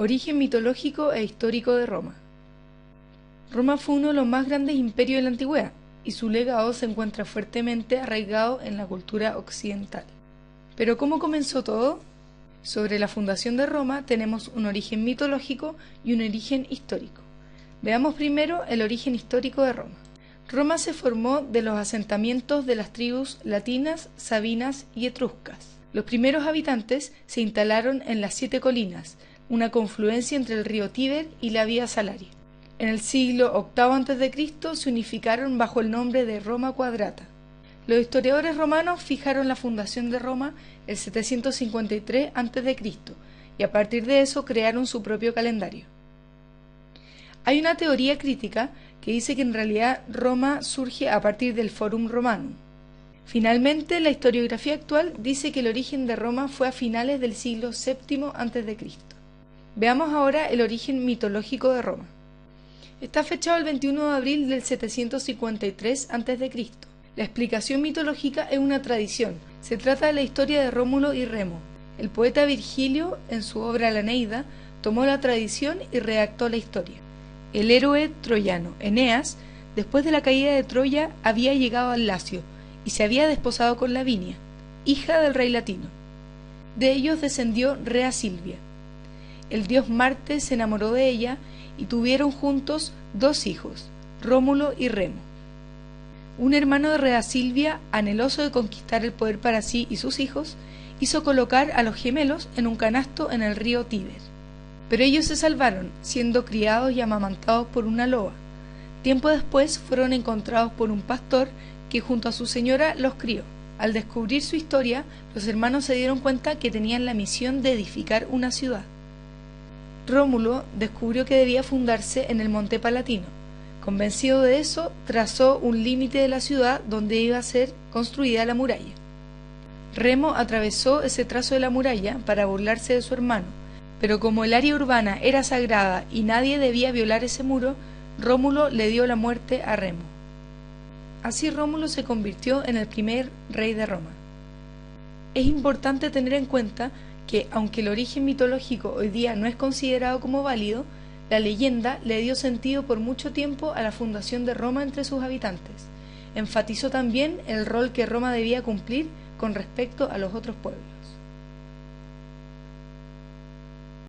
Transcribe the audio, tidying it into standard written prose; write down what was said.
Origen mitológico e histórico de Roma. Roma fue uno de los más grandes imperios de la antigüedad, y su legado se encuentra fuertemente arraigado en la cultura occidental. ¿Pero cómo comenzó todo? Sobre la fundación de Roma tenemos un origen mitológico y un origen histórico. Veamos primero el origen histórico de Roma. Roma se formó de los asentamientos de las tribus latinas, sabinas y etruscas. Los primeros habitantes se instalaron en las 7 colinas, una confluencia entre el río Tíber y la vía Salaria. En el siglo VIII a.C. se unificaron bajo el nombre de Roma Quadrata. Los historiadores romanos fijaron la fundación de Roma el 753 a.C. y a partir de eso crearon su propio calendario. Hay una teoría crítica que dice que en realidad Roma surge a partir del Forum Romanum. Finalmente, la historiografía actual dice que el origen de Roma fue a finales del siglo VII a.C. Veamos ahora el origen mitológico de Roma. Está fechado el 21 de abril del 753 a.C. La explicación mitológica es una tradición. Se trata de la historia de Rómulo y Remo. El poeta Virgilio, en su obra La Eneida, tomó la tradición y redactó la historia. El héroe troyano Eneas, después de la caída de Troya, había llegado al Lacio y se había desposado con Lavinia, hija del rey latino. De ellos descendió Rea Silvia. El dios Marte se enamoró de ella y tuvieron juntos 2 hijos, Rómulo y Remo. Un hermano de Rea Silvia, anheloso de conquistar el poder para sí y sus hijos, hizo colocar a los gemelos en un canasto en el río Tíber. Pero ellos se salvaron, siendo criados y amamantados por una loba. Tiempo después fueron encontrados por un pastor que junto a su señora los crió. Al descubrir su historia, los hermanos se dieron cuenta que tenían la misión de edificar una ciudad. Rómulo descubrió que debía fundarse en el Monte Palatino. Convencido de eso, trazó un límite de la ciudad donde iba a ser construida la muralla. Remo atravesó ese trazo de la muralla para burlarse de su hermano, pero como el área urbana era sagrada y nadie debía violar ese muro, Rómulo le dio la muerte a Remo. Así Rómulo se convirtió en el primer rey de Roma. Es importante tener en cuenta que, aunque el origen mitológico hoy día no es considerado como válido, la leyenda le dio sentido por mucho tiempo a la fundación de Roma entre sus habitantes. Enfatizó también el rol que Roma debía cumplir con respecto a los otros pueblos.